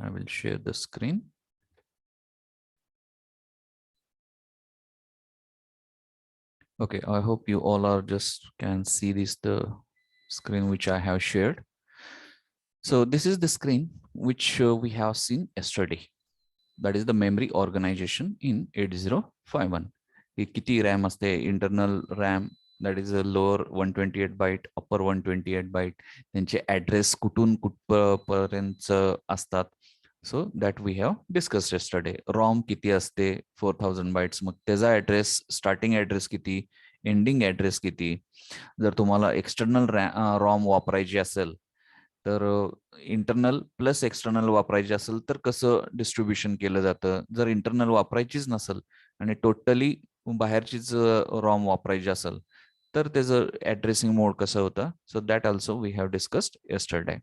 I will share the screen. Okay, I hope you all are just can see this the screen which I have shared. So this is the screen which we have seen yesterday. That is the memory organization in 8051. ही किती RAM असते, internal RAM, that is a lower 128 byte, upper 128 byte. त्यांचे address कुठून कुठपर्यंत असतात. So that we have discussed yesterday. ROM किती असते 4000 bytes. मग त्याचा ऍड्रेस, स्टार्टिंग ऍड्रेस किती, एंडिंग ऍड्रेस किती. जर तुम्हाला एक्सटर्नल ROM वापरायची असेल तर इंटरनल प्लस एक्सटर्नल वापरायचे असेल तर कसं डिस्ट्रीब्युशन केलं जातं. जर इंटरनल वापरायचीच नसेल आणि टोटली बाहेरचीच रॉम वापरायची असेल तर त्याचं ऍड्रेसिंग मोड कसं होतं. So that also we have discussed yesterday.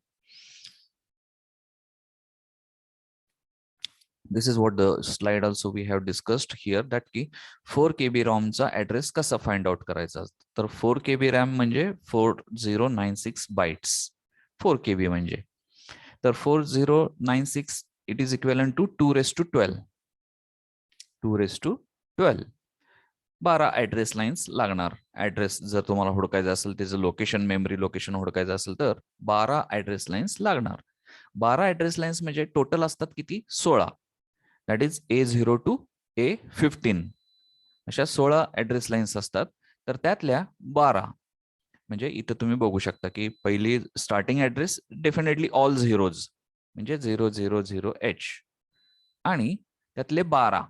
This is what the slide also we have discussed here, that की 4 KB ROM चा ऍड्रेस कसा फाइंड आउट करायचा. तर 4 KB रॅम म्हणजे 4096 बाइट्स. 4 KB म्हणजे तर 4096 it is equal to 2^12. 2^12 12 address lines लागणार. Address जर तुम्हाला हुडकायचं असेल, त्याचं लोकेशन, मेमरी लोकेशन हुडकायचं असेल तर 12 ऍड्रेस लाईन्स लागणार. 12 ऍड्रेस लाईन्स म्हणजे टोटल असतात किती, 16. That is A0 to A15 अशा 16 ऍड्रेस लाईन्स असतात. तर त्यातल्या 12 म्हणजे इथं तुम्ही बघू शकता की पहिली starting address definitely all zeros म्हणजे 000H आणि त्यातले 12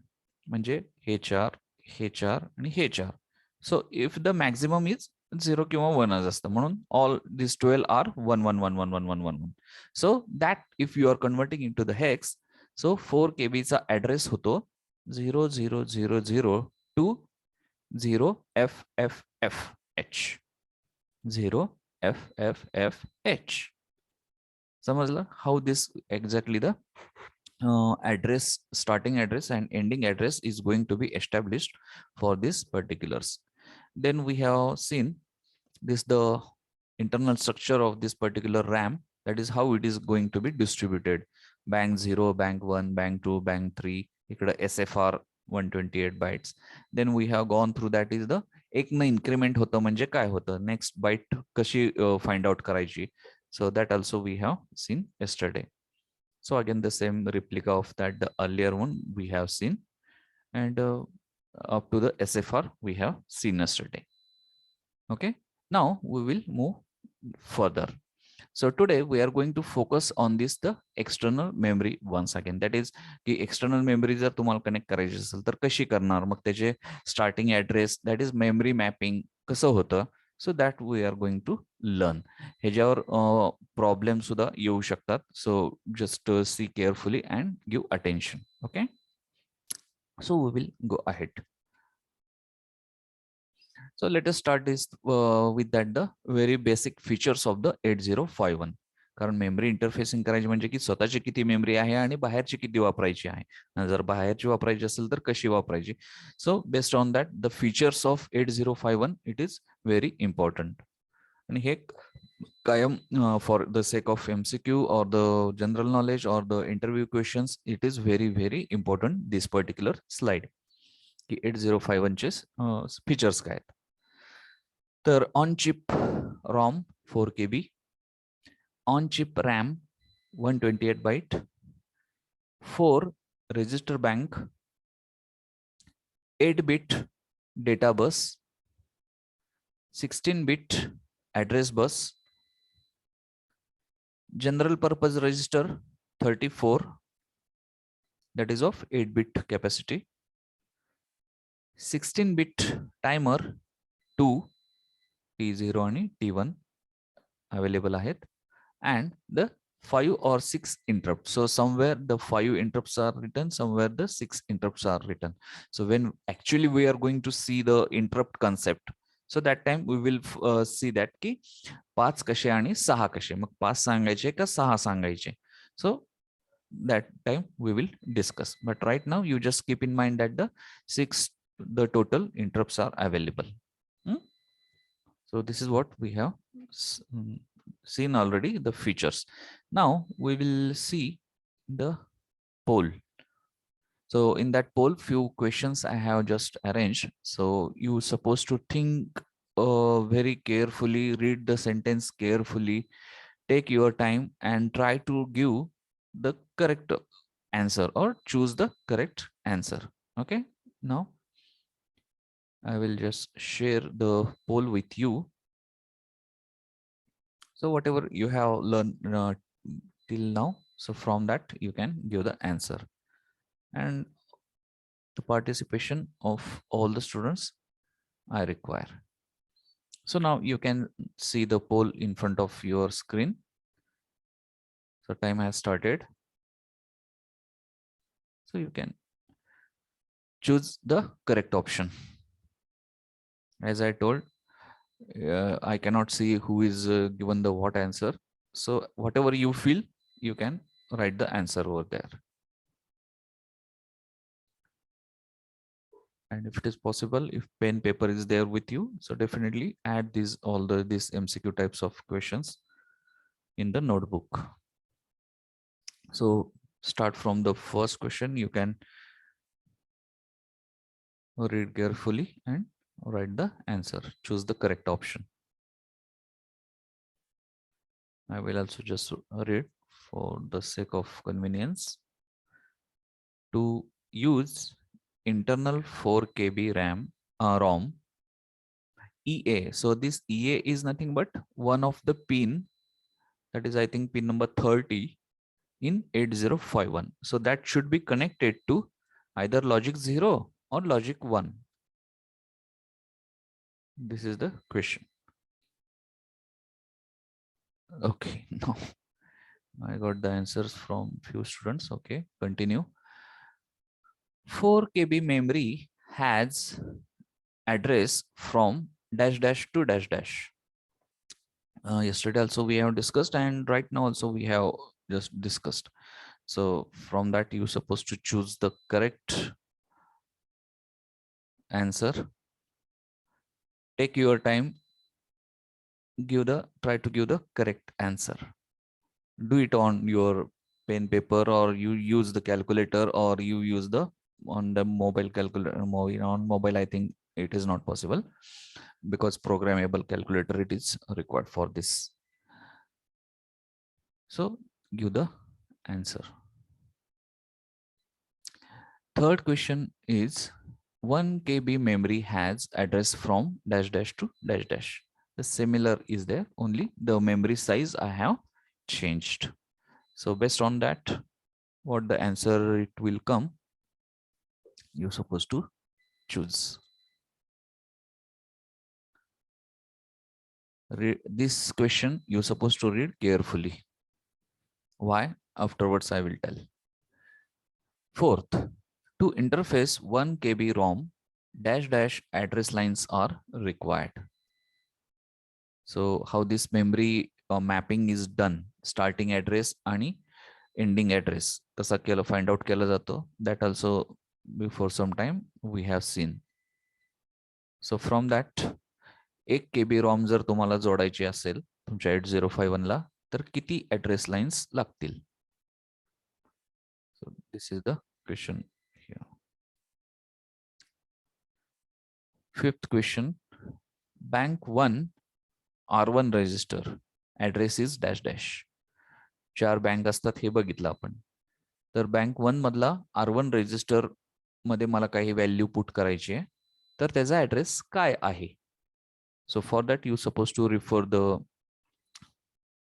म्हणजे हे 4, हे 4 आणि हे 4. So if the maximum is 0 किंवा 1 असतं, म्हणून all this 12 are 1111111. So that if you are converting in to the hex, so 4 KB चा ऍड्रेस होतो 0000 टू 0FFFH. 0FFFH. समजलं how this exactly the address, starting address and ending address is going to be established for this particulars. Then we have seen this the internal structure of this particular RAM, that is how it is going to be distributed. Bank 0, bank 1, bank 2, bank 3, ikkada SFR 128 bytes. Then we have gone through that is the एक न increment होतं म्हणजे काय होतं, next bite कशी find out करायची. So that also we have seen yesterday. So again, the same replica of that, the earlier one we have seen, and up to the SFR we have seen yesterday. Okay, now we will move further. So today we are going to focus on this the external memory once again. That is की external memory जर तुम्हाला connect करायची असेल तर कशी करणार, मग त्याचे starting address, that is memory mapping कसं होतं. So that we are going to learn. ह्याच्यावर प्रॉब्लेम सुद्धा येऊ शकतात. So just see carefully and give attention. Okay, so we will go ahead. So let us start this with that the very basic features of the 8051. कारण memory interfacing करायची म्हणजे की स्वतःची किती मेमरी आहे आणि बाहेरची किती वापरायची आहे. जर बाहेरची वापरायची असेल तर कशी वापरायची. So based on that the features of 8051 it is very important. आणि हे कायम for the sake of MCQ or the general knowledge or the interview questions, it is very important this particular slide की 8051 चे features काय आहेत. तर on chip ROM 4 KB, on chip RAM 128 byte, 4 register bank, 8-bit data bus, 16-bit address bus, general purpose register 34, that is of 8-bit capacity, 16-bit timer 2 T0 आणि T1 available आहेत, and the 5 or 6 interrupts. So somewhere the 5 interrupts are written, somewhere the 6 interrupts are written. So when actually we are going to see the interrupt concept, so that time we will see that की 5 कसे आणि 6 कसे, मग 5 सांगायचे का 6 सांगायचे. So that time we will discuss, but right now you just keep in mind that the total interrupts are available. So this is what we have seen already, the features. Now we will see the poll. So in that poll, few questions I have just arranged. So you supposed to think very carefully, read the sentence carefully, take your time and try to give the correct answer or choose the correct answer. Okay. Now I will just share the poll with you. So whatever you have learned till now, so from that you can give the answer. And the participation of all the students I require. So now you can see the poll in front of your screen. So time has started. So you can choose the correct option. As I told, I cannot see who is given the what answer. So whatever you feel, you can write the answer over there. And if it is possible, if pen paper is there with you, so definitely add these all the these MCQ types of questions in the notebook. So start from the first question. You can read carefully and write the answer. Choose the correct option. I will also just read for the sake of convenience. To use internal 4 KB RAM ROM EA. So this EA is nothing but one of the pin, that is I think pin number 30 in 8051. So that should be connected to either logic 0 or logic 1. This is the question. Okay, now I got the answers from few students. Okay, continue. 4 KB memory has address from dash dash to dash dash. Yesterday also we have discussed, and right now also we have just discussed. So from that you supposed to choose the correct answer. Take your time, try to give the correct answer. Do it on your pen paper, or you use the calculator, or you use the on the mobile calculator. On mobile I think it is not possible, because programmable calculator it is required for this. So give the answer. Third question is 1 KB memory has address from dash dash to dash dash. The similar is there, only the memory size I have changed. So based on that, what the answer it will come, you're supposed to choose. This question you're supposed to read carefully. Why? Afterwards I will tell. Fourth, to interface 1 KB ROM, dash dash address lines are required. So how this memory mapping is done, starting address आणि ending address कसा केलं find out केला जातो, that also before some time we have seen. So from that 1 KB ROM जर तुम्हाला जोडायची असेल तुमच्या 8051 ला, तर किती address lines लागतील? So this is the question here. Fifth question, bank 1 R1 register address is dash dash. 4 bank असतात हे बघितलं आपण. तर बँक 1 मधला R1 रजिस्टर मध्ये मला काही व्हॅल्यू पुट करायची आहे, तर त्याचा ऍड्रेस काय आहे? So for that you suppose to refer the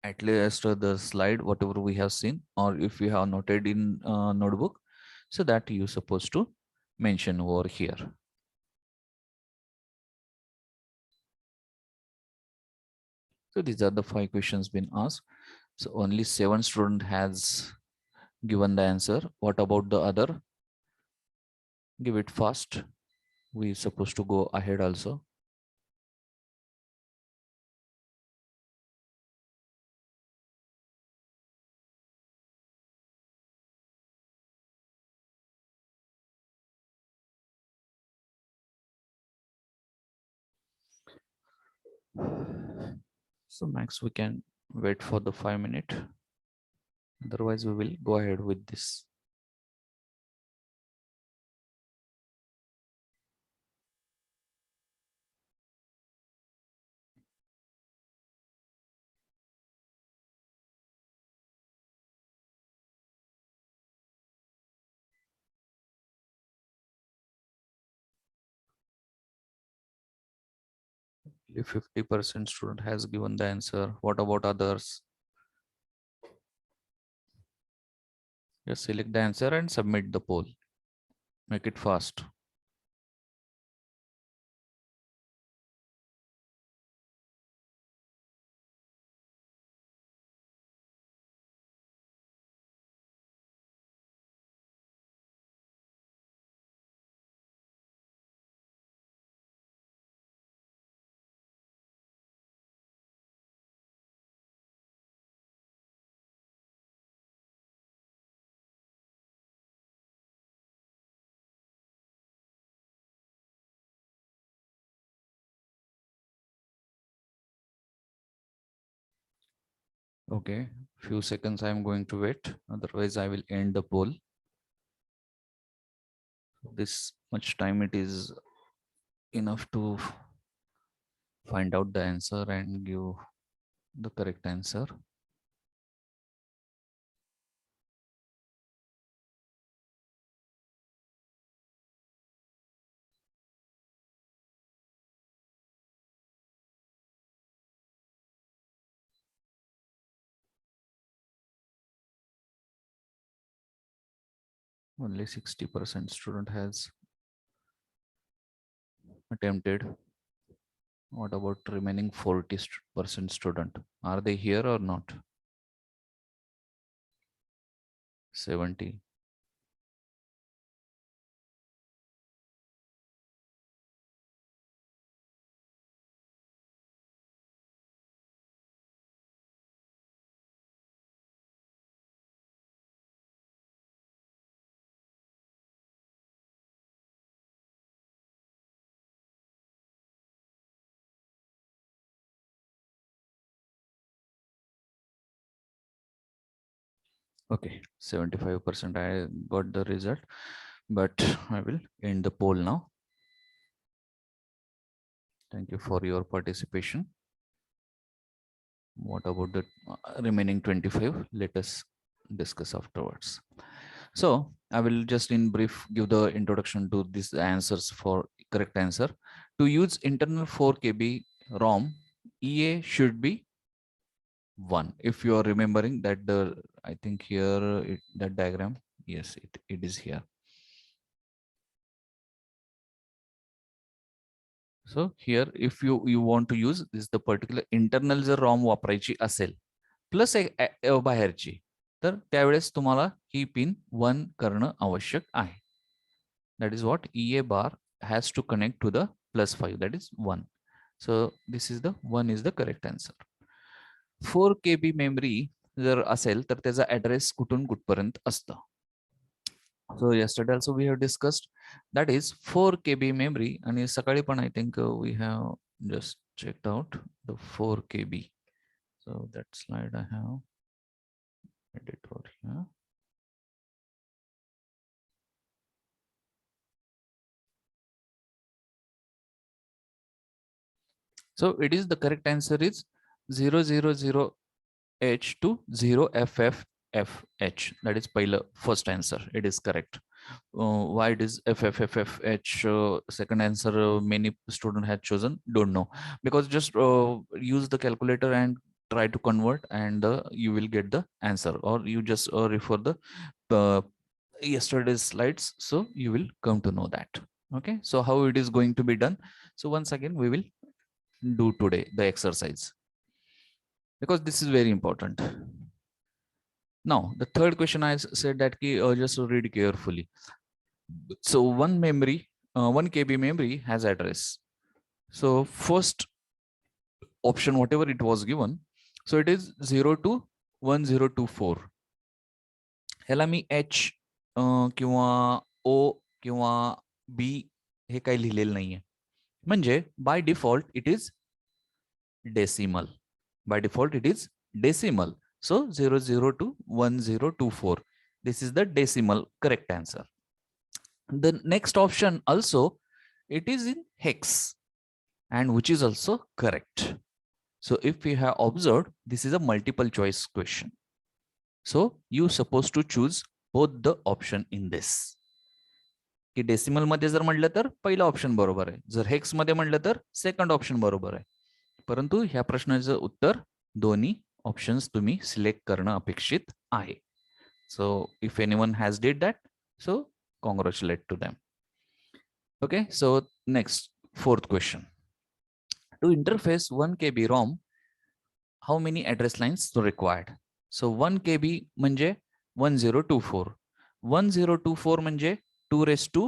at least the slide whatever we have seen, or if you have noted in notebook, so that you supposed to mention over here. So these are the 5 questions been asked. So only 7 student has given the answer. What about the other? Give it fast. We supposed to go ahead also. So max we can wait for the 5 minutes. Otherwise, we will go ahead with this. If 50% student has given the answer, what about others? Just select the answer and submit the poll. Make it fast. Okay, few seconds I am going to wait. Otherwise, I will end the poll. This much time it is enough to find out the answer and give the correct answer. Only 60% student has attempted. What about remaining 40% student? Are they here or not? 70. Okay, 75% I got the result, but I will end the poll now. Thank you for your participation. What about the remaining 25? Let us discuss afterwards. So I will just in brief give the introduction to these answers for correct answer. To use internal 4 KB ROM, EA should be 1. If you are remembering that I think here that diagram, yes, it is here. So here, if you want to use this the particular internal जर ROM वापरायची असेल plus बाहेरची तर त्यावेळेस तुम्हाला ही pin 1 करणं आवश्यक आहे. That is what EA bar has to connect to the +5, that is 1. So this is the 1 is the correct answer. 4 KB memory जर असेल तर त्याचा ऍड्रेस कुठून कुठपर्यंत असतं. So yesterday also we have discussed that is 4 KB memory and sakali pan I think we have just checked out the 4 KB. So that slide I have edited here. So it is the correct answer is 000 H to 0FFFH. That is first answer. It is correct. Why it is FFFFH? Second answer, many student had chosen. Don't know, because just use the calculator and try to convert, and you will get the answer. Or you just refer the yesterday's slides, so you will come to know that. Okay. So how it is going to be done? So once again, we will do today the exercise, because this is very important. Now, the third question I said that just read carefully. So 1 KB memory has address. So first option, whatever it was given, so it is 0 to 1024. ह्याला मी H किंवा O किंवा B हे काही लिहिलेलं नाहीये. म्हणजे by default it is decimal. By default, it is decimal. So 00 to 1024. This is the decimal correct answer. The next option also, it is in hex, and which is also correct. So if we have observed, this is a multiple choice question. So you supposed to choose both the option in this. की decimal मध्ये जर म्हटलं तर पहिला option बरोबर आहे, जर hex मध्ये म्हटलं तर सेकंड ऑप्शन बरोबर आहे. परंतु ह्या प्रश्नाचं उत्तर दोन्ही ऑप्शन्स तुम्ही सिलेक्ट करणं अपेक्षित आहे. So if anyone has did that, so congratulate to them. Okay, so next fourth question. To interface 1 KB ROM, how many address lines are required? So 1 KB म्हणजे 1024. 1024 म्हणजे 2 raised to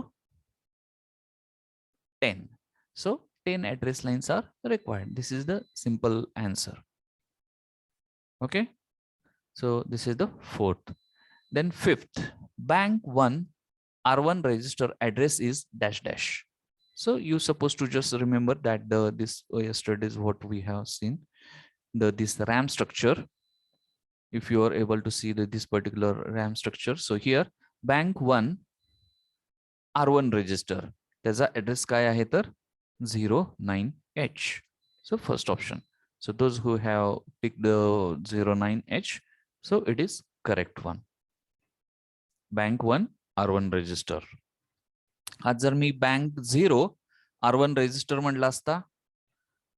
10. So 10 address lines are required. This is the simple answer. Okay. So this is the fourth. Then fifth, bank 1 R1 register address is dash dash. So you supposed to just remember that this yesterday is what we have seen, this RAM structure. If you are able to see this particular RAM structure, so here bank 1 R1 register, त्याचा address काय आहे तर 09H. So first option. So those who have picked the 09H, so it is correct one. Bank 1 R1 register. आज जर मी bank 0 R1 register म्हटला असता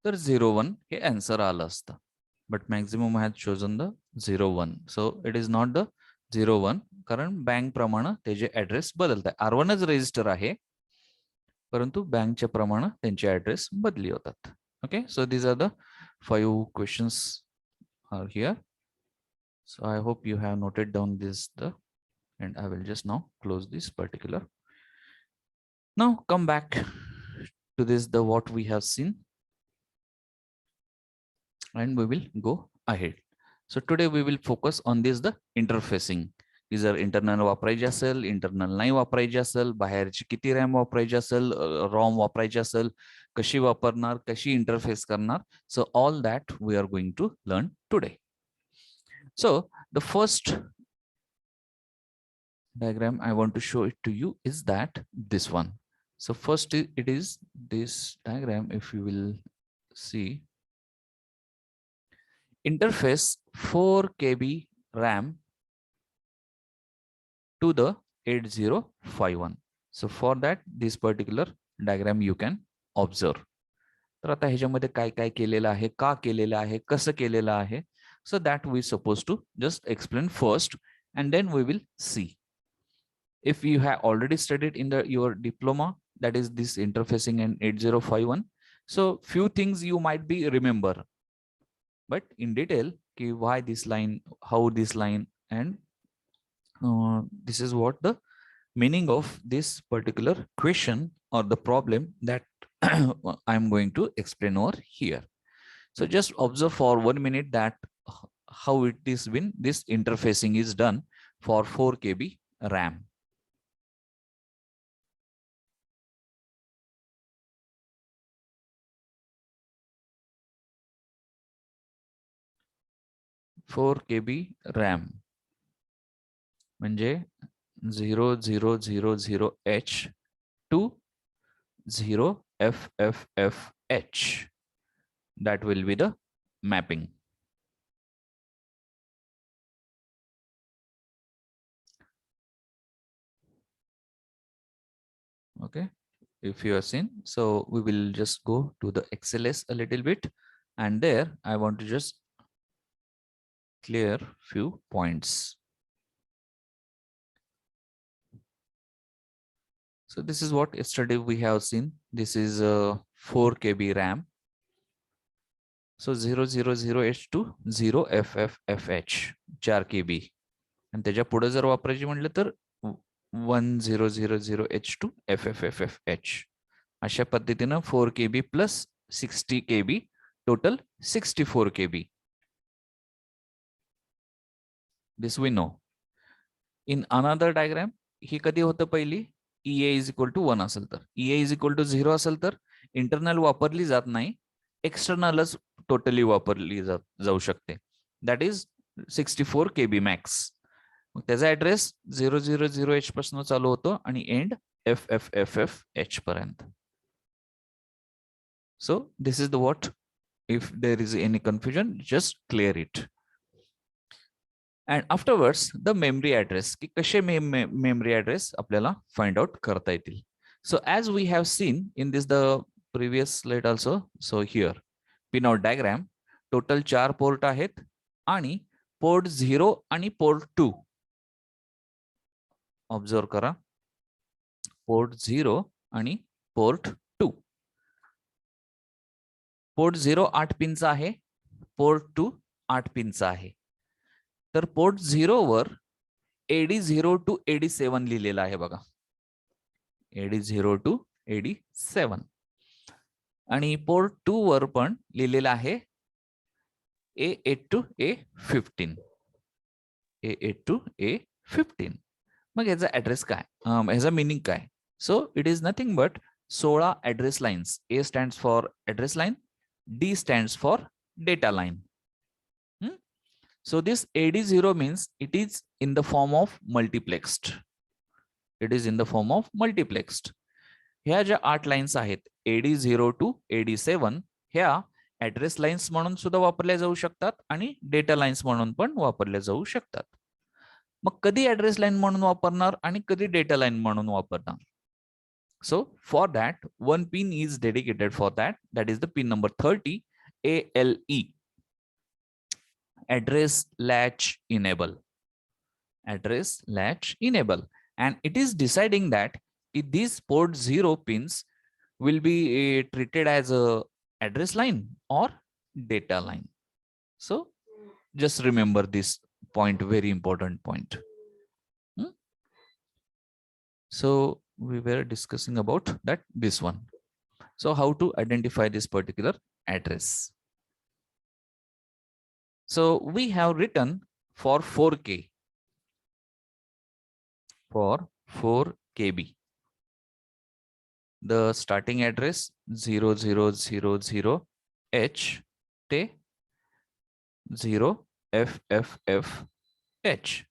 तर 01 हे answer आलं असतं. But maximum has chosen the 01. So it is not the 01, कारण bank प्रमाणे त्याचे ऍड्रेस बदलतात. R1च रजिस्टर आहे, परंतु बँकच्या प्रमाणे त्यांचे ऍड्रेस बदली होतात. Okay, so these are the 5 questions are here. So I hope you have noted down this, and I will just now close this particular. Now come back to this, what we have seen, and we will go ahead. So today we will focus on this, the interfacing. जर internal वापरायची असेल, internal नाही वापरायची असेल, बाहेरची किती RAM वापरायची असेल, रॉम वापरायची असेल, कशी वापरणार, कशी इंटरफेस करणार. So all that we are going to learn today. So the first diagram I want to show it to you is that this one. So first it is this diagram. If you will see, interface 4 KB RAM to the 8051. So for that, this particular diagram you can observe. तर आता ह्याच्यामध्ये काय काय केलेलं आहे, का केलेलं आहे, कसं केलेलं आहे, so that we supposed to just explain first, and then we will see. If you have already studied in your diploma, that is this interfacing and 8051, so few things you might be remember, but in detail, why this line, how this line, and this is what the meaning of this particular question or the problem that I'm going to explain over here. So just observe for 1 minute that how it is when this interfacing is done for 4 KB RAM. Four KB RAM म्हणजे 0000H to 0FFFH. That will be the mapping. Okay, if you have seen, so we will just go to the XLS a little bit, and there I want to just clear few points. So this is what yesterday we have seen. This is a 4 KB RAM. So 000H to 0FFFH 4 KB. आणि त्याच्या पुढे जर वापरायची म्हटलं तर 1000H to FFFFH. अशा पद्धतीनं 4 KB plus 60 KB, total 64 KB. This we know. In another diagram, ही कधी होतं पहिली, EA is equal to 1 असेल तर, EA is equal to 0 असेल तर इंटरनल वापरली जात नाही, एक्सटर्नलच टोटली वापरली जाऊ शकते. That is 64 KB max. मग त्याचा ऍड्रेस 000H पासून चालू होतो आणि एंड FFFFH पर्यंत. So this is the what. If there is any confusion, just clear it. And afterwards the memory address, की कसे memory address आपल्याला find out करता येतील. So as we have seen in this the previous slide also, so here pinout diagram, total 4 port आहेत आणि port 0 आणि port 2 observe करा. Port 0 आणि पोर्ट 2. पोर्ट 0 8 पिनचा आहे, पोर्ट 2 8 पिनचा आहे. तर port 0 were AD0 to AD7 लिहिलेला आहे बघा. AD0 to AD7 आणि पोर्ट 2 वर पण लिहिलेला आहे A8 to A15. A8 to A15. मग याचा ऍड्रेस काय, याचा मिनिंग काय? सो it is nothing but 16 address lines. A stands for address line, D stands for data line. So this AD0 means it is in the form of multiplexed. It is in the form of multiplexed. ह्या ज्या 8 lines आहेत AD0 to AD7 ह्या address lines म्हणून सुद्धा वापरल्या जाऊ शकतात आणि डेटा लाईन्स म्हणून पण वापरल्या जाऊ शकतात. मग कधी ऍड्रेस लाईन म्हणून वापरणार आणि कधी डेटा लाईन म्हणून वापरणार? So for that one pin is dedicated for that. That is the pin number 30, ALE. Address latch enable. Address latch enable. And it is deciding that if these port 0 pins will be treated as a address line or data line. So just remember this point, very important point. So we were discussing about that, this one. So how to identify this particular address? So we have written for 4K, for 4 KB. The starting address 0000H te 0FFFH.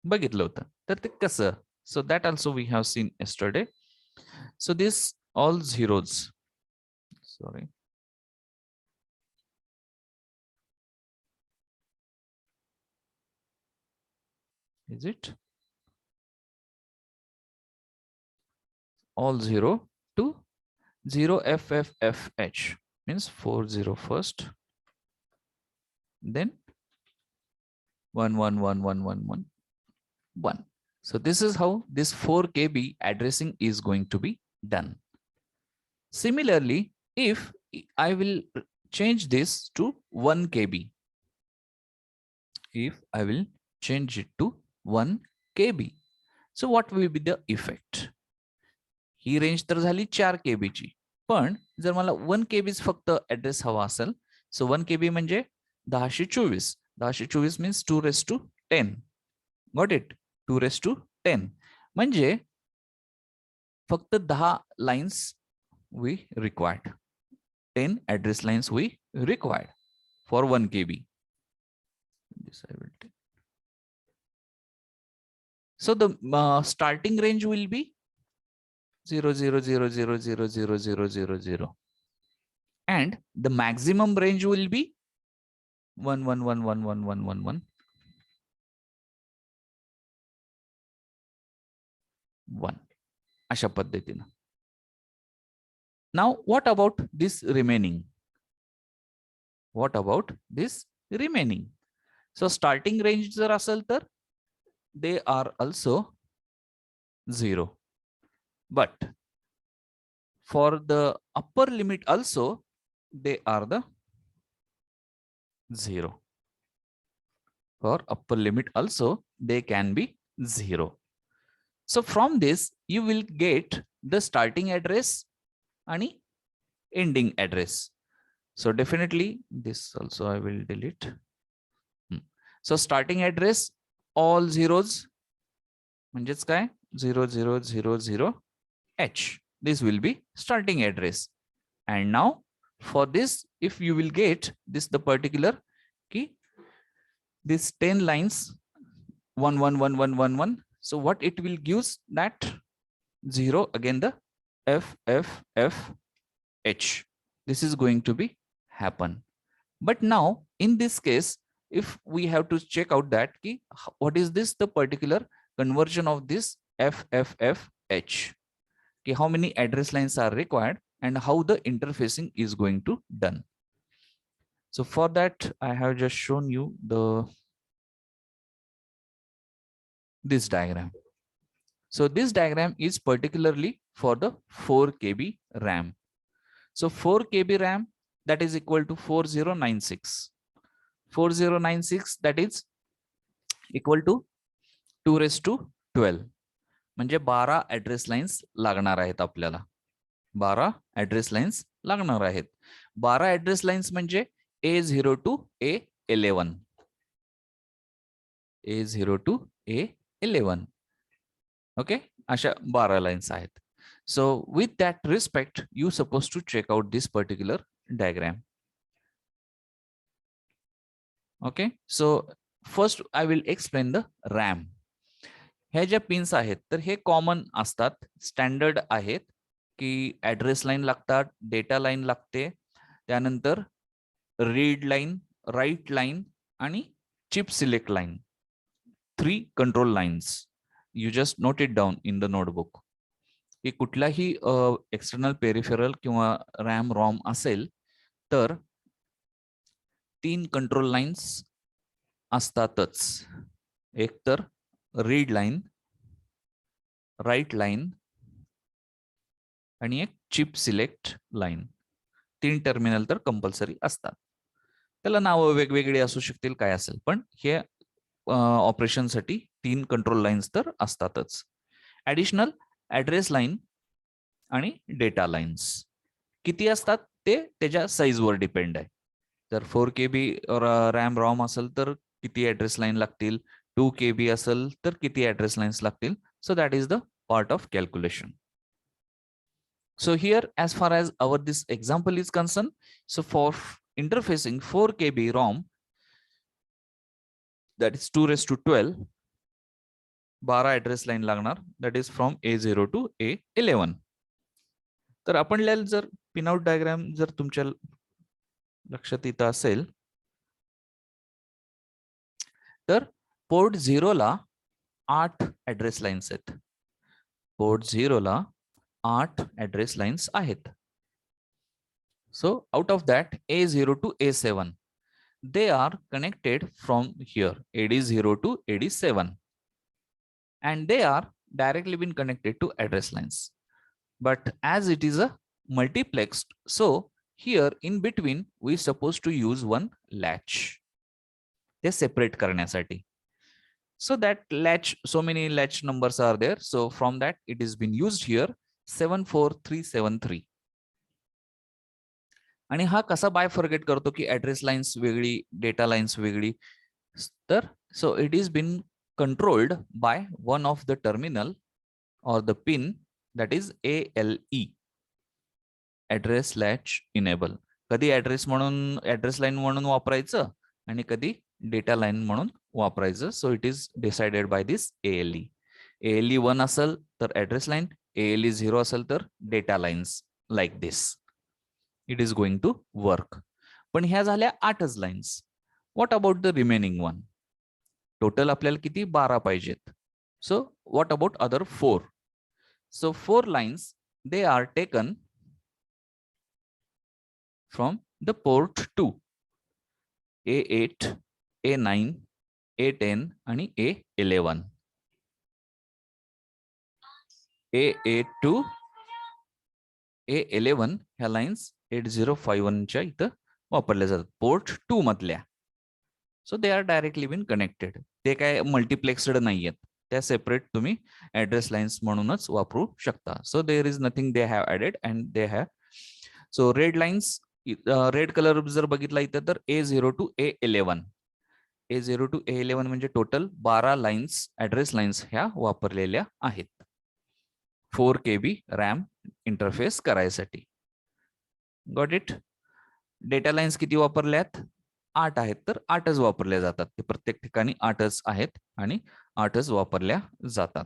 बघितलं होतं तर ते कसं? So that also we have seen yesterday. So this all zeros. Sorry. Is it? All 0 to 0FFFH means 40 first, then 111111. So this is how this 4 KB addressing is going to be done. Similarly, if I will change this to 1 KB, if I will change it to 1 KB, so what will be the effect? He range तर झाली 4 KB ची, पण जर मला 1 KB फक्त address हवा असेल, सो 1 KB म्हणजे 1024. 1024 मीन्स 2^10. Got it? 2^10 म्हणजे फक्त 10 lines we required, 10 address lines we required for 1 KB. This I will take. So the starting range will be 000000000, and the maximum range will be 11111111. अशा पद्धतीने. Now what about this remaining? What about this remaining? So starting range जर असेल तर they are also 0. But for the upper limit also, they are the 0. For upper limit also, they can be 0. So from this, you will get the starting address and ending address. So definitely this also I will delete. So starting address, all zeros, म्हणजेच काय 0000H. This will be starting address. And now for this, if you will get this the particular key This 10 lines, 1 1 1 1 1 1. So what it will gives that 0, again the F F F H. This is going to be happen. But now in this case, if we have to check out that key, what is this the particular conversion of this F F F H? Okay, how many address lines are required and how the interfacing is going to done. So for that, I have just shown you this diagram. So this diagram is particularly for the 4 KB RAM. So 4 KB RAM, that is equal to 4096. 4096, that is equal to 2^12. म्हणजे 12 address lines लागणार आहेत आपल्याला. 12 address lines लागणार आहेत. 12 address lines म्हणजे A0 to A11. A0 to A11. Okay, अशा 12 lines आहेत. So with that respect, you supposed to check out this particular diagram. Okay, so first I will explain the RAM. हे ज्या pins आहेत तर हे common असतात, standard आहेत की address line लागतात, data line लागते, त्यानंतर रीड लाईन, राईट लाईन आणि chip select line. 3 control lines. You just note it down in the notebook. की कुठलाही एक्सटर्नल पेरिफेरल किंवा रॅम रॉम असेल तर 3 कंट्रोल लाईन्स असतातच. एक तर रीड लाईन, राईट लाईन आणि एक चिप सिलेक्ट लाईन. 3 टर्मिनल तर कंपल्सरी असतात. त्याला नावं वेगवेगळी असू शकतील, काय असेल, पण हे ऑपरेशन साठी 3 कंट्रोल लाईन्स तर असतातच. ऍडिशनल ऍड्रेस लाईन आणि डेटा लाईन्स किती असतात ते त्याच्या साईजवर डिपेंड आहे. जर 4 KB रॅम रॉम असेल तर किती ऍड्रेस लाईन लागतील, 2 KB असेल तर किती ऍड्रेस लाईन्स लागतील. सो that is the part of calculation. So here, as far as our this example is concerned, so for interfacing 4 KB ROM, that is 2^12, 12 address line लागणार, that is from A0 to A11. तर आपण जर pinout diagram जर तुमच्या लक्षात येत असेल तर पोर्ट 0 ला 8 ऍड्रेस लाईन्स आहेत. पोर्ट 0 ला 8 ऍड्रेस लाईन्स आहेत. So out of that, A0 to A7, they are connected from here, AD0 to AD7, and they are directly been connected to address lines. But as it is a multiplexed, so here in between we supposed to use one latch. They separate करण्यासाठी. So that latch, so many latch numbers are there. So from that it is been used here 74373. आणि हा कसा bifurcate करतो की address lines वेगळी, data lines वेगळी. तर so it is been controlled by one of the terminal or the pin, that is ALE, address latch enable. कधी address म्हणून, ऍड्रेस लाईन म्हणून वापरायचं आणि कधी डेटा लाईन म्हणून वापरायचं. So it is decided by this ALE. ALE 1 असेल तर ऍड्रेस लाईन, ALE 0 असेल तर data lines, like this it is going to work. पण ह्या झाल्या 8च lines. What about the remaining one? Total आपल्याला किती? 12 पाहिजेत. So what about other 4? So 4 lines, they are taken from the port 2, A8, A9, A10 आणि A11. A8 to A11 ह्या lines 8051 च्या इथं वापरल्या जातात, पोर्ट 2 मधल्या. So they are directly been connected. ते काय मल्टिप्लेक्स्ड नाहीयेत, त्या सेपरेट तुम्ही ऍड्रेस लाईन्स म्हणूनच वापरू शकता. So there is nothing they have added and they have. So red lines, red colour जर बघितला इथं तर A0 to A11. A0 to A11 म्हणजे टोटल 12 लाईन्स, ऍड्रेस लाईन्स ह्या वापरलेल्या आहेत 4 KB रॅम इंटरफेस करायसाठी. Got it? डेटा लाईन्स किती वापरल्यात? 8 आहेत तर 8च वापरल्या जातात. ते प्रत्येक ठिकाणी 8च आहेत आणि 8च वापरल्या जातात.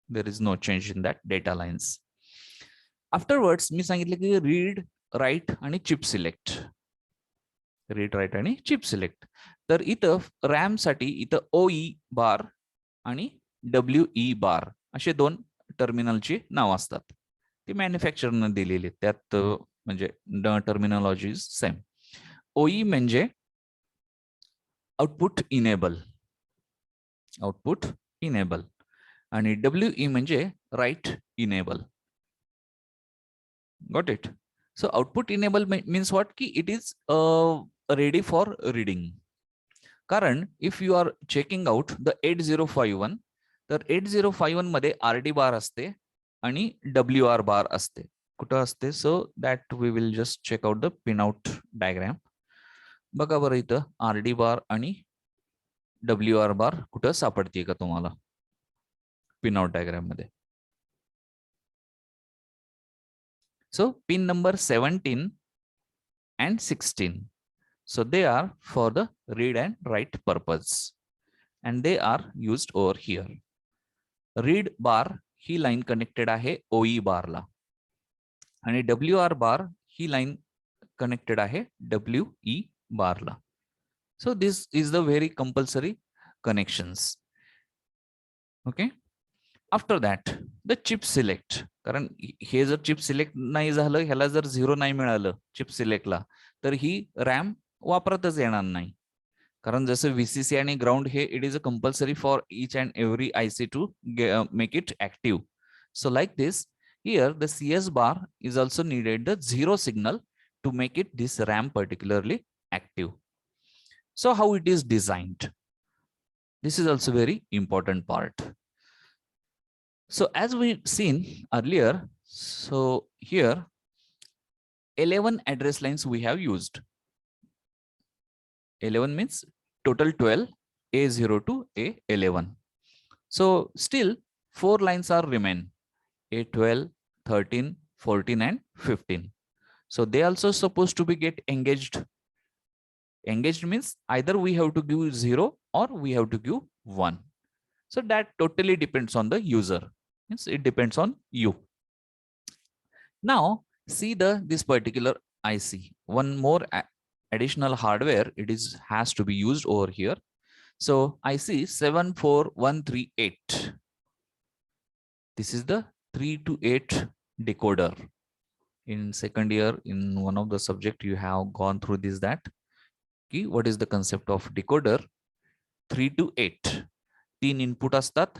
There is no change in that data lines. Afterwards मी सांगितलं की रीड, राईट आणि चिप सिलेक्ट. रीड, राईट आणि चिप सिलेक्ट. तर इथं रॅम साठी इथं OE बार आणि WE बार असे दोन टर्मिनलची नाव असतात. ती मॅन्युफॅक्चरनं दिलेली त्यात म्हणजे टर्मिनॉलॉजी सेम. OE म्हणजे आउटपुट इनेबल, आउटपुट इनेबल आणि WE म्हणजे write enable. Got it. So output enable means what की it is ready for reading. कारण if you are checking out the 8051 तर 8051 मध्ये RD बार असते आणि WR बार असते. कुठं असते? So that we will just check out the pin out diagram. बघा बरं इथं RD बार आणि WR बार कुठं सापडते का तुम्हाला पिन आउट डायग्राम मध्ये? सो pin number 17 and 16. So they are for the read and write purpose and they are used over here. Read bar he line connected आहे OE बारला आणि WR बार ही लाईन कनेक्टेड आहे WE Barla. So this is the very compulsory connections. Okay. After that the chip select. कारण हे जर chip select नाही झालं, ह्याला जर 0 नाही मिळालं चिप सिलेक्टला, तर ही रॅम वापरतच येणार नाही. कारण जसं VCC आणि ग्राउंड हे it is a compulsory for each and every IC to make it active. So like this here the CS bar is also needed the 0 signal to make it this RAM particularly active. So how it is designed? This is also very important part. So as we've seen earlier, so here 11 address lines we have used. 11 means total 12, A0 to A11. So still 4 lines are remain, A12, 13, 14 and 15. So they also supposed to be get engaged. Engaged means either we have to give 0 or we have to give 1. So that totally depends on the user. Means it depends on you. Now see this particular IC. One more additional hardware has to be used over here. So IC 74138. This is the 3 to 8 decoder. In second year, in one of the subject, you have gone through that. What is the concept of decoder? 3 to 8. 3 input असतात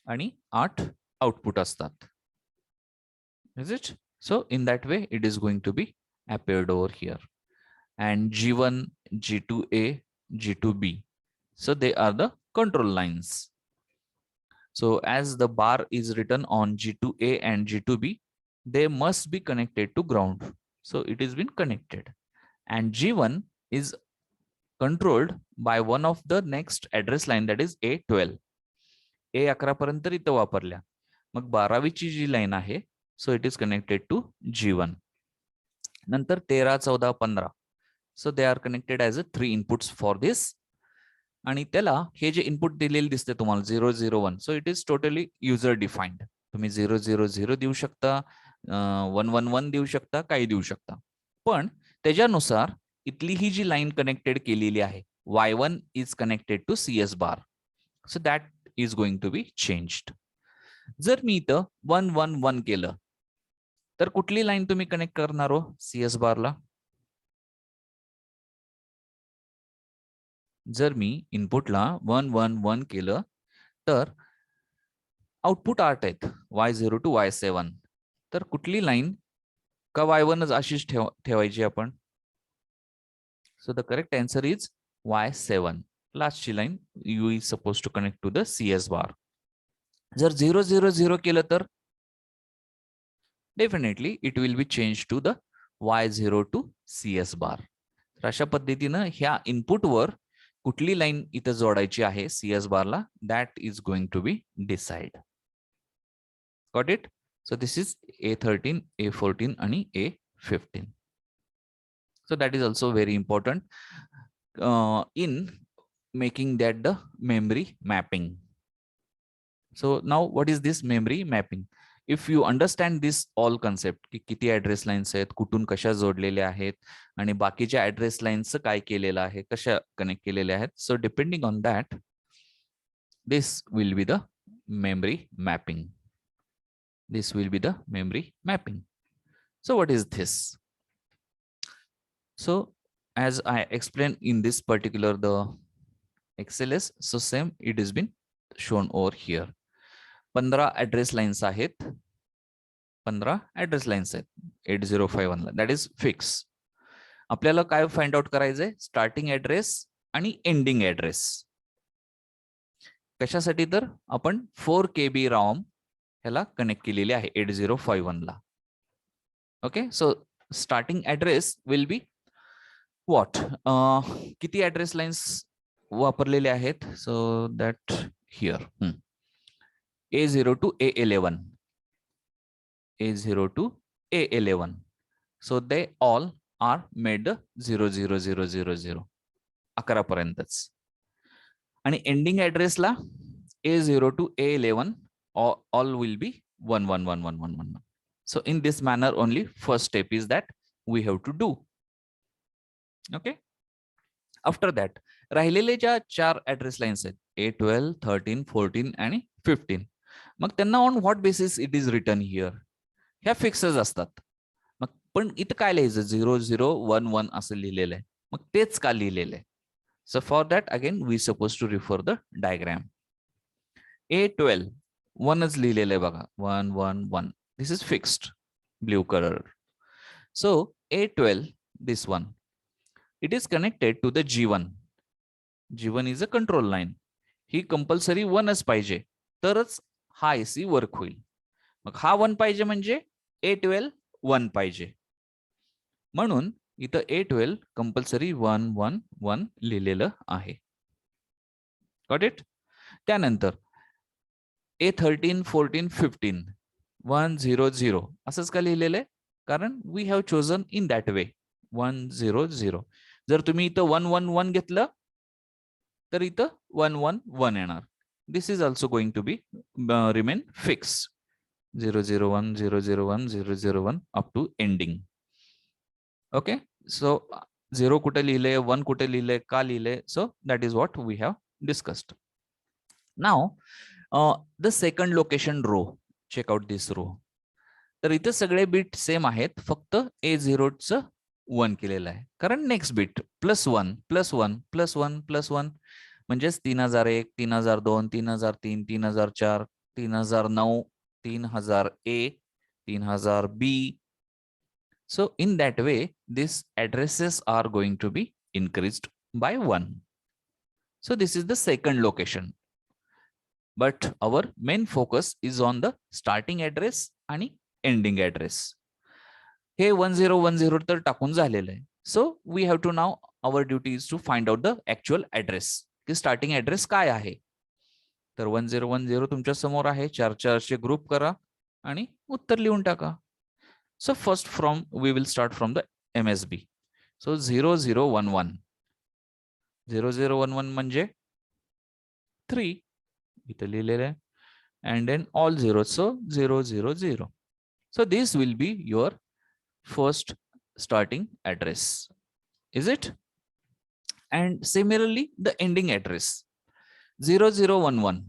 आणि 8 output असतात. Is it? So in that way, it is going to be appeared over here. And G1, G2A, G2B. So they are the control lines. So as the bar is written on G2A and G2B, they must be connected to ground. So it has been connected. And G1 is controlled by one of the next address line, that is A12. A11 पर्यंत इथं वापरल्या. मग 12वीची जी line आहे, so it is connected to G1. नंतर 13, 14, 15. So they are connected as a 3 inputs for this. आणि त्याला हे जे input दिलेले दिसते तुम्हाला 001. So it is totally user defined. तुम्ही 000 देऊ शकता, 111 देऊ शकता, काही देऊ शकता. पण त्याच्यानुसार इथली ही जी लाईन कनेक्टेड केलेली आहे, Y1 is connected to CS bar. So that is going to be changed. जर मी इथं 111 केलं तर कुठली लाईन तुम्ही कनेक्ट करणार हो CS बारला? जर मी इनपुटला 111 केलं तर आउटपुट 8 आहेत, Y0 to Y7. तर कुठली लाईन का Y1 अशीच ठेवायची आपण? So the correct answer is Y7. लास्टची line you is supposed to connect to the CS bar. जर 000 केलं तर definitely it will be changed to the Y0 to CS bar. तर अशा पद्धतीनं ह्या इनपुट वर कुठली लाईन इथं जोडायची आहे CS Barla, that is going to be decide. Got it? So this is A13, A14 आणि A15. So that is also very important. in making that the memory mapping. So now what is this memory mapping? If you understand this all concept की किती address lines आहेत, कुठून कशा जोडलेल्या आहेत आणि बाकीच्या ऍड्रेस लाईन्सचं काय केलेलं आहे, कशा कनेक्ट केलेल्या आहेत. So depending on that, this will be the memory mapping. This will be the memory mapping. So what is this? So as I explained in this particular the XLS, so same it has been shown over here. 15 address lines आहेत, 15 address lines आहेत 8051 ला. That is fix. आपल्याला काय find out करायचंय? Starting address आणि ending address. कशासाठी? तर आपण 4 KB ROM ह्याला कनेक्ट केलेली आहे 8051 ला. Okay, so starting address will be what? किती ऍड्रेस लाईन्स वापरलेले आहेत? So that here A0 to A11. A0 to A11. So they all are made 00000 11 पर्यंतच. आणि ending ऍड्रेसला A0 to A11 all will be 111111. So in this manner only first step is that we have to do. Okay. After that राहिलेले ज्या 4 address lines आहेत A12, 13, 14 आणि 15, मग त्यांना on what basis it is return here? ह्या फिक्सच असतात. मग पण इथं काय लिहायचं? 0011 असं लिहिलेलं आहे. मग तेच का लिहिलेलं आहे? So for that again we suppose to refer the diagram. A12 1च लिहिलेलं आहे बघा, 111. This is fixed, blue colour. So A12, this one, it is connected to the G1. G1 is a control line. ही compulsory 1च पाहिजे तरच हा AC work होईल. मग हा 1 पाहिजे म्हणजे A12 1 पाहिजे. म्हणून इथं A12 कंपल्सरी 111 लिहिलेलं आहे. Got it? त्यानंतर A13, 14, 15 100 असंच का लिहिलेलं आहे? कारण we have chosen in that way 100. जर तुम्ही इथं 111 घेतलं तर इथं 111 येणार. This is also going to be remain fix 001 001 001 up to ending. Okay, so 0 कुठे लिहिले, 1 कुठे लिहिले, का लिहिले? So that is what we have discussed. Now the second location row, check out this row. तर इथे सगळे बीट सेम आहेत, फक्त A0चं 1 केलेलं आहे. कारण नेक्स्ट बीट +1 +1 +1 +1 म्हणजेच 3001, 3002, 3003, 3004, 3009, 3000A, 3000B. So in that way, these addresses are going to be increased by 1. So this is the second location. But our main focus is on the starting address आणि ending address. हे 1010 तर टाकून झालेलं आहे. So we have to now, our duty is to find out the actual address. की starting address काय आहे? तर 1010 तुमच्या समोर आहे. 4 ग्रुप करा आणि उत्तर लिहून टाका. So first from we will start from the MSB. So 0011. 0011 म्हणजे 3 इथं लिहिलेलं आहे. And then all zeros, so 000. So this will be your first starting address, is it? And similarly the ending address 0011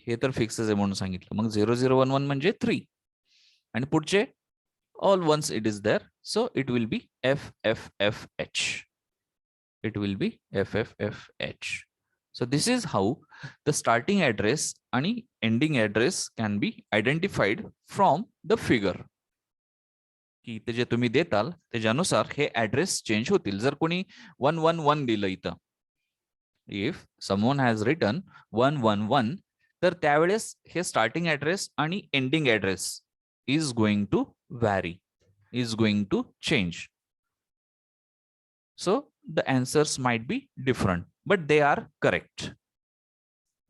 हे तर फिक्स आहे म्हणून सांगितलं. मग 0011 म्हणजे 3 आणि पुढचे all ones it is there, so it will be FFFH. It will be FFFH. So this is how the starting address आणि ending address can be identified from the figure. की इथे जे तुम्ही देताल त्याच्यानुसार हे ऍड्रेस चेंज होतील. जर कोणी 111 दिलं इथं, इफ someone has written 111, तर त्यावेळेस हे स्टार्टिंग ऍड्रेस आणि ending address is going to vary, is going to change. So the answers might be different, but they are correct.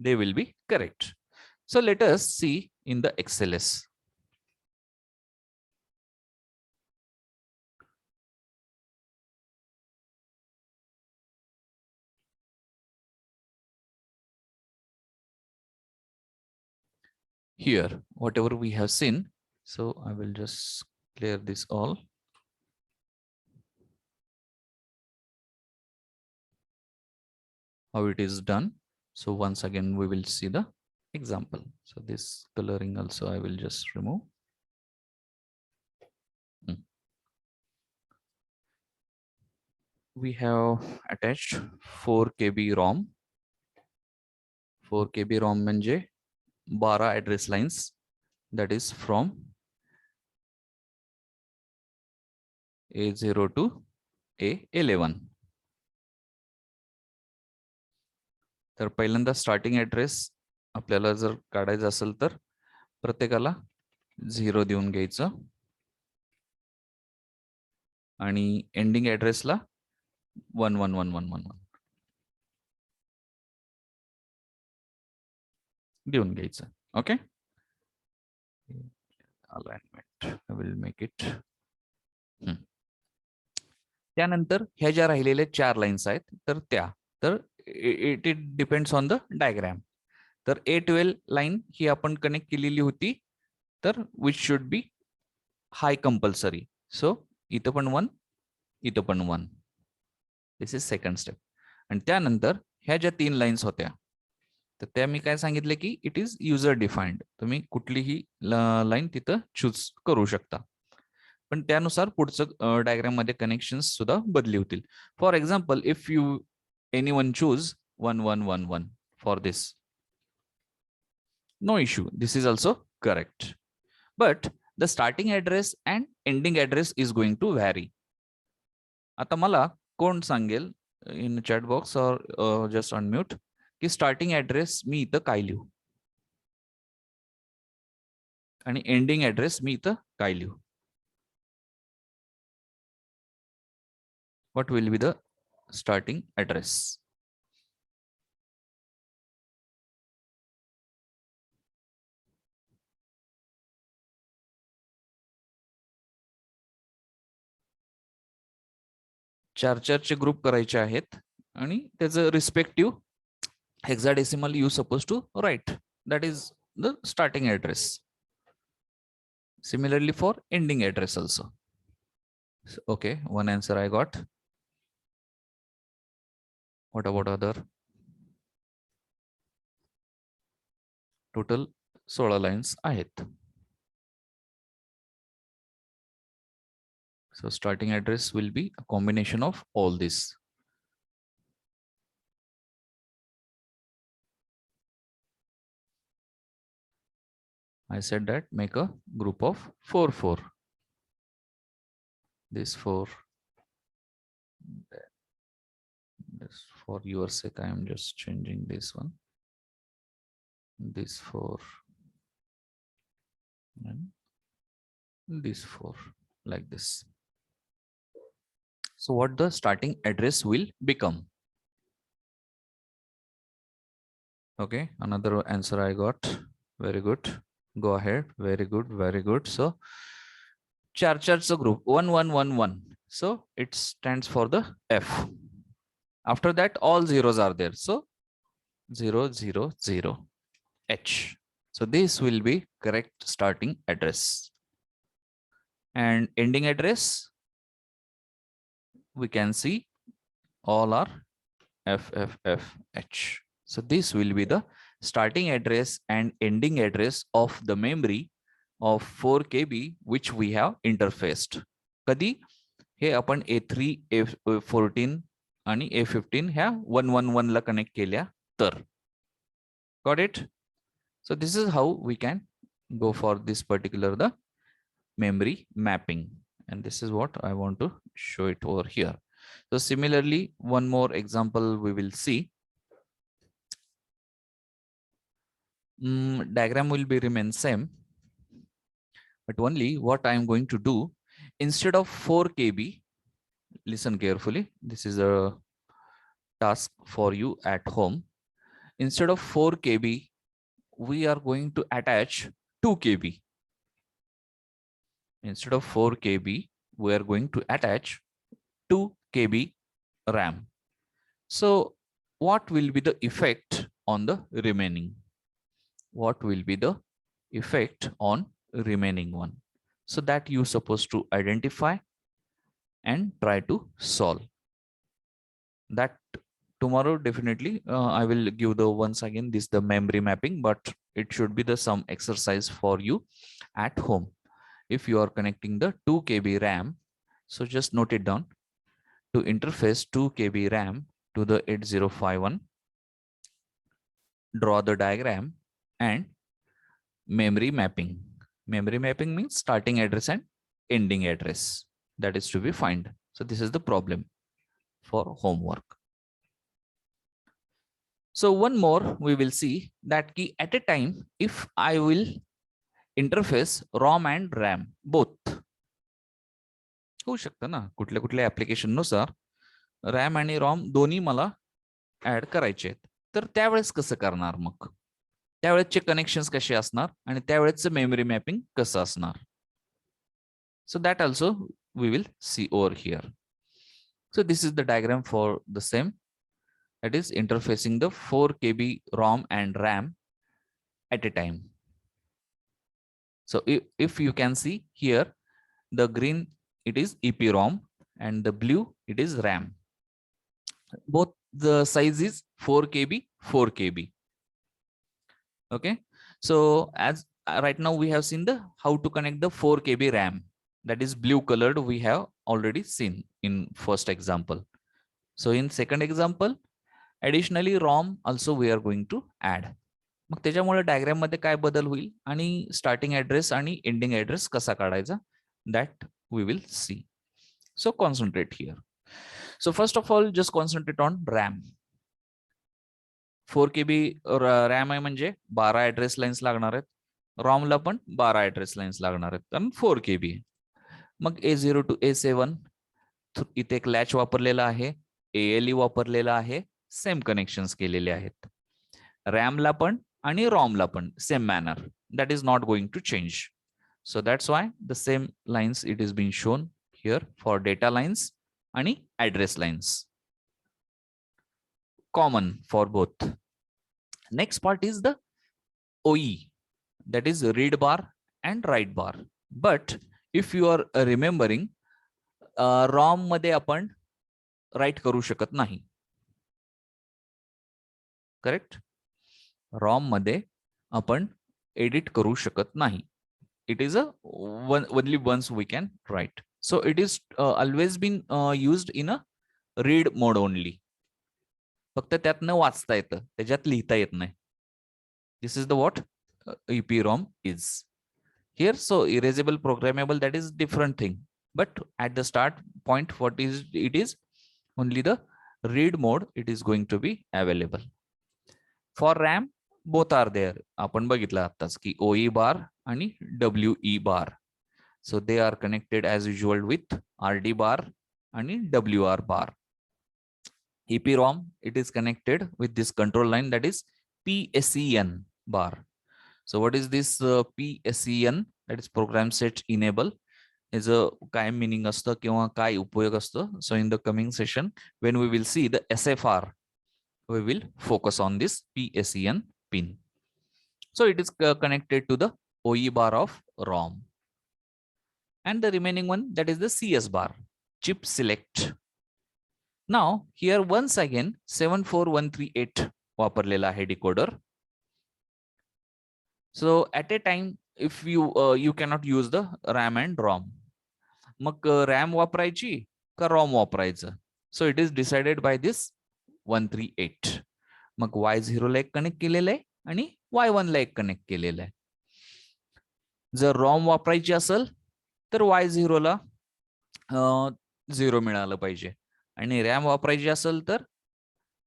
They will be correct. So let us see in the XLS. here, whatever we have seen. So I will just clear this all. How it is done. So once again, we will see the example. So this coloring also I will just remove. We have attached 4 KB ROM. 4 KB ROM म्हणजे 12 address lines, that is from A0 to A11. तर पहिल्यांदा starting address आपल्याला जर काढायचा असेल तर प्रत्येकाला 0 देऊन घ्यायचं आणि एंडिंग ऍड्रेसला 11111 देऊन घ्यायचं. Okay, alignment I will make it. त्यानंतर ह्या ज्या राहिलेल्या 4 लाईन्स आहेत तर त्या, तर it depends on the diagram. तर A12 लाईन ही आपण कनेक्ट केलेली होती, तर which should be high compulsory. So इथं पण 1, इथं पण 1. This is second step. आणि त्यानंतर ह्या ज्या 3 लाईन्स होत्या तर त्या मी काय सांगितले की इट इज युजर डिफाइंड. तुम्ही कुठलीही लाईन तिथं चूज करू शकता, पण त्यानुसार पुढचं डायग्राम मध्ये कनेक्शन्स सुद्धा बदली होतील. For example, if you anyone choose 1111 for this, no issue, this is also correct, but the starting address and ending address is going to vary. आता मला कोण सांगेल इन चॅट बॉक्स और जस्ट अनम्यूट की स्टार्टिंग ऍड्रेस मी इथं काय लिहू आणि एंडिंग ऍड्रेस मी इथं काय लिहू? what will be the starting address? चार चे ग्रुप करायचे आहेत आणि त्याचं respective hexadecimal you supposed to write. That is the starting address. Similarly for ending address also. So, okay, one answer I got. What about other? Total 16 lines आहेत. So starting address will be a combination of all this. I said that make a group of 4 4. This 4. This, for your sake, I am just changing this one. This 4 and this 4, like this. So what the starting address will become? Okay, another answer I got. Very good. Go ahead. Very good. Very good. So char's a group 1111. So it stands for the F. After that, all zeros are there. So 000 H. So this will be correct starting address. And ending address, we can see all are FFFH. So this will be the starting address and ending address of the memory of 4 KB which we have interfaced. कधी हे आपण A3, A14 आणि A15 ह्या 111 ला connect केल्या तर. Got it? So this is how we can go for this particular the memory mapping, and this is what I want to show it over here. So similarly, one more example we will see. Diagram will be remain same, but only what I am going to do, instead of 4 KB, listen carefully, this is a task for you at home. Instead of 4 KB, we are going to attach 2 KB. Instead of 4 KB, we are going to attach 2 KB RAM. So what will be the effect on the remaining? What will be the effect on remaining one. So that you supposed to identify and try to solve. That tomorrow definitely I will give the once again this the memory mapping, but it should be the some exercise for you at home. If you are connecting the 2 KB RAM, so just note it down. To interface 2 KB RAM to the 8051, draw the diagram and memory mapping. Memory mapping means starting address and ending address. That is to be found. So this is the problem for homework. So one more we will see that key at a time, if I will interface ROM and RAM both, होऊ शकतं ना कुठल्या कुठल्या application नुसार RAM आणि ROM दोन्ही मला add करायचे आहेत. तर त्यावेळेस कसं करणार मग? त्यावेळेसचे कनेक्शन्स कसे असणार आणि त्यावेळेसचं मेमरी मॅपिंग कसं असणार? So that also we will see over here. So this is the diagram for the same, that is interfacing the 4 KB ROM and RAM at a time. So if you can see here, the green it is EPROM and the blue it is RAM. Both the size is 4 KB, 4 KB. Okay. So as right now we have seen the how to connect the 4 KB RAM, that is blue colored, we have already seen in first example. So in second example, additionally ROM also we are going to add. मग त्याच्यामुळे diagram मध्ये काय बदल होईल आणि starting address आणि ending address कसा काढायचा, that we will see. So concentrate here. So first of all just concentrate on RAM. 4 KB RAM आहे म्हणजे 12 ऍड्रेस लाईन्स लागणार आहेत. रॉमला पण 12 ऍड्रेस लाईन्स लागणार आहेत कारण 4 KB. Mug A0 to A7 इथे एक लॅच वापरलेला आहे, ALE वापरलेला आहे, सेम कनेक्शन्स केलेले आहेत. रॅमला पण आणि रॉमला पण same manner, that is not going to change. So that's why the same lines it is being shown here for data lines and address lines, common for both. Next part is the OE, that is read bar and write bar. But if you are remembering, ROM मध्ये आपण right करू शकत नाही, correct? ROM मध्ये आपण edit करू शकत नाही. It is a only once we can write. So it is always been used in a read mode only. फक्त त्यातनं वाचता येतं, त्याच्यात लिहिता येत नाही. This is the what EPROM is. Here, so erasable programmable, that is different thing. But at the start point, what is it is only the read mode it is going to be available. For RAM, both are there. आपण बघितलं आताच की OE bar आणि WE bar. So they are connected as usual with RD bar and WR bar. EPROM, it is connected with this control line, that is PSEN bar. So what is this PSEN? That is program set enable. Is a काय meaning असतं किंवा काय उपयोग असतं? So in the coming session, when we will see the SFR, we will focus on this PSEN pin. So it is connected to the OE bar of ROM. And the remaining one, that is the CS bar, chip select. Now here once again 74138 वापरलेला आहे decoder. So at a time, if you cannot use the RAM and ROM, mug RAM वापरायची का ROM वापरायचं? So it is decided by this 138. Mug Y0 ला एक connect केलेलं आहे आणि Y1 ला एक कनेक्ट केलेलं आहे. जर ROM वापरायची असेल तर Y0 ला 0 मिळालं पाहिजे आणि रॅम वापरायची असेल तर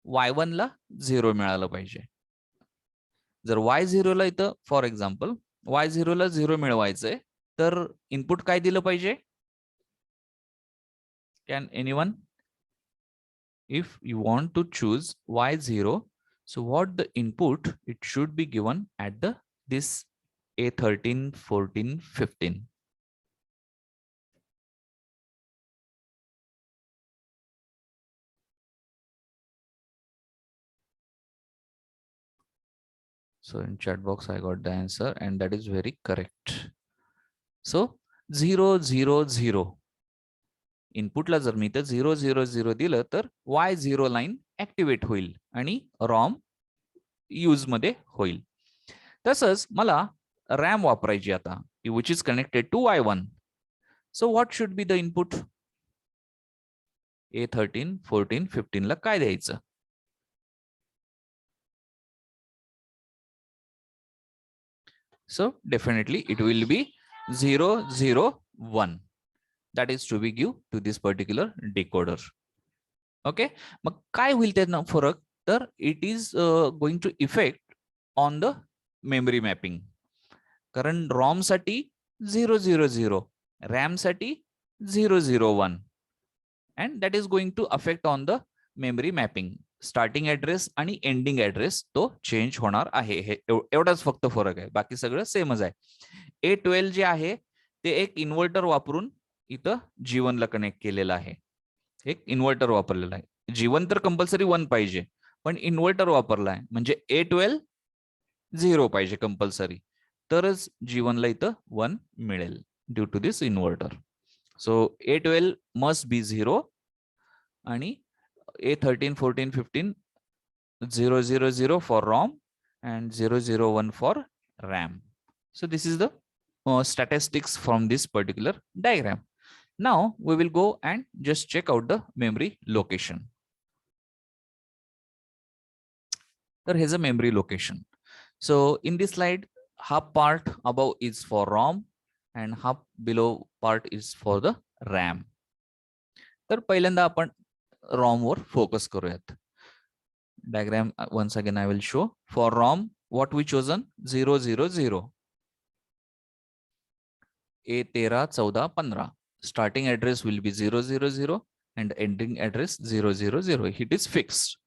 Y1 ला 0 मिळालं पाहिजे. जर Y0 ला इथं फॉर एक्झाम्पल Y0 ला 0 मिळवायचंय तर इनपुट काय दिलं पाहिजे? Can anyone? If you want to choose Y0, so what the input it should be given at the this A13, 14, 15. So in chat box, I got the answer, and that is very correct. So 0, 0, 0. इनपुटला जर मी तर 0, 0, 0 दिलं तर Y0 line activate होईल आणि ROM use मध्ये होईल. तसंच मला रॅम वापरायची आता, which is connected to Y1. So what should be the input? A13, 14, 15 ला काय द्यायचं? So definitely it will be 0, 0, 1. That is to be give to this particular decoder. Okay, मग काय होईल त्यानं फरक? तर it is going to effect on the memory mapping. कारण ROM साठी 0, 0, 0, RAM साठी 0, 0, 1, and that is going to affect on the memory mapping. Starting address आणि ending address तो चेंज होणार आहे. हे एवढाच फक्त फरक आहे, बाकी सगळं सेमच आहे. A12 जे आहे ते एक इन्व्हर्टर वापरून इथं G1 ला कनेक्ट केलेलं आहे. एक इन्व्हर्टर वापरलेला आहे. G1 तर कंपल्सरी 1 पाहिजे, पण इन्व्हर्टर वापरला आहे म्हणजे A12 0 पाहिजे कंपल्सरी, तरच G1 ला इथं 1 मिळेल due to this inverter. So A12 must be 0 आणि A13, 14, 15, 0, 0, 0 for ROM and 0, 0, 1 for RAM. So this is the statistics from this particular diagram. Now we will go and just check out the memory location. So here's a memory location. So in this slide, half part above is for ROM and half below part is for the RAM. तर पहिल्यांदा आपण ROM वर focus करूयात. Diagram once again I will show. For ROM, what we chosen? 0, 0, 0. A13, 14, 15. Starting address will be 0, 0, 0 and ending address 0, 0, 0. It is fixed.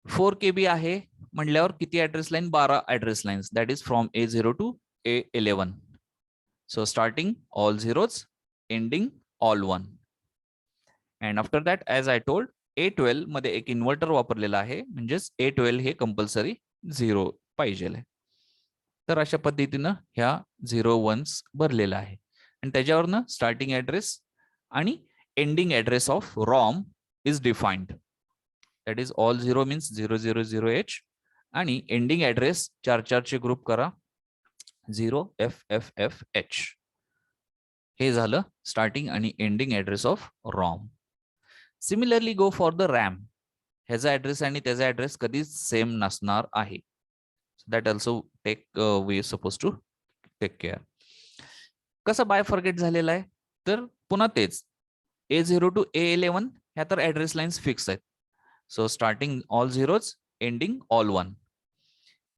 4 KB आहे म्हटल्यावर किती address line? 12 address lines. That is from A0 to A11. So starting all zeros, ending all 1. And after that, as I told, A12 मध्ये एक inverter वापरलेला आहे, म्हणजेच A12 हे compulsory 0 पाहिजे. तर अशा पद्धतीनं ह्या 0 1s भरलेला आहे आणि त्याच्यावरनं स्टार्टिंग ऍड्रेस आणि ending address of ROM is defined. That is all 0 means 000H आणि एंडिंग ऍड्रेस 4 चे ग्रुप करा, 0FFFH. हे झालं स्टार्टिंग आणि ending address of ROM. Similarly go for the RAM. ह्याचा ऍड्रेस आणि त्याचा ऍड्रेस कधीच सेम नसणार आहे. That also take we suppose to take care. कसं बायफॉर्गेट झालेलं आहे? तर पुन्हा तेच A0 to A11 ह्या तर ऍड्रेस लाईन्स फिक्स आहेत. So starting all zeros, ending all 1.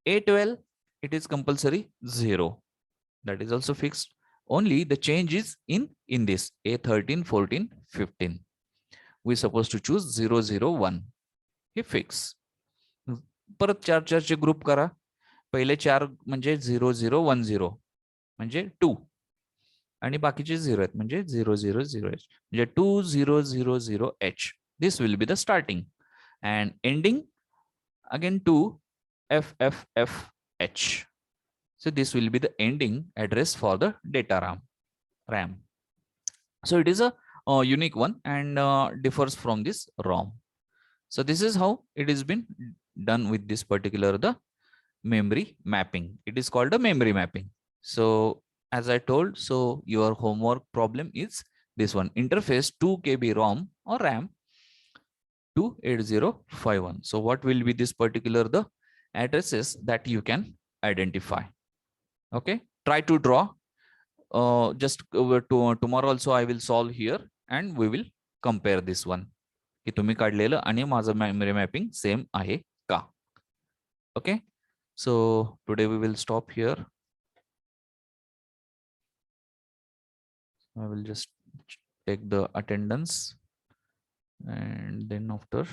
A12 it is compulsory 0. That is also fixed. Only the change is in this A13, 14, 15. We supposed to choose 0, 0, 1. Hey fix. परत 4 चे group करा. पहिले 4 म्हणजे 0, 0, 1, 0 म्हणजे 2 आणि बाकीचे 0 आहेत म्हणजे 0, 0, 0H म्हणजे 2, 0, 0, 0H. This will be the starting and ending again 2 FFFH. So this will be the ending address for the data RAM. So it is a unique one and differs from this ROM. So this is how it has been done with this particular the memory mapping. It is called a memory mapping. So as I told, so your homework problem is this one: interface 2 KB ROM or RAM to 8051. So what will be this particular the addresses that you can identify? Okay, try to draw. Just tomorrow also I will solve here and we will compare this one की तुम्ही काढलेलं आणि माझं memory mapping same आहे का. Okay, so today we will stop here. I will just take the attendance and then after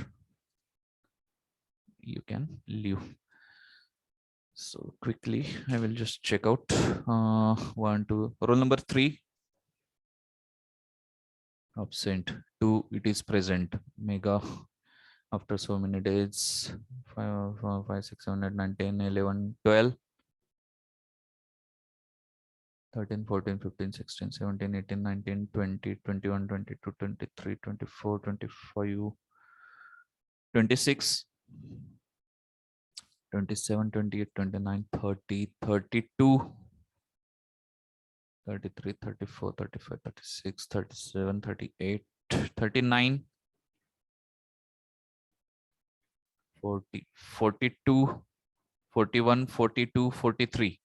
you can leave. So quickly I will just check out 1, 2, roll number 3 absent, 2 it is present, Mega after so many days. 5, 4, 5, 6, 7, 8, 9, 10, 11, 12, 13, 14, 15, 16, 17, 18, 19, 20, 21, 22, 23, 24, 25, 26, 27, 28, 29, 30, 32, 33, 34, 35, 36, 37, 38, 39, 40, 42, 41, 42, 43.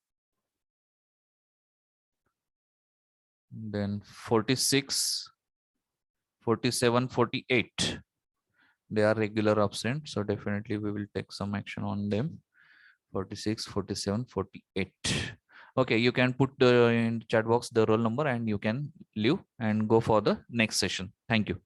Then 46, 47, 48. They are regular absent, so definitely we will take some action on them. 46, 47, 48. Okay, you can put in chat box the roll number and you can leave and go for the next session. Thank you.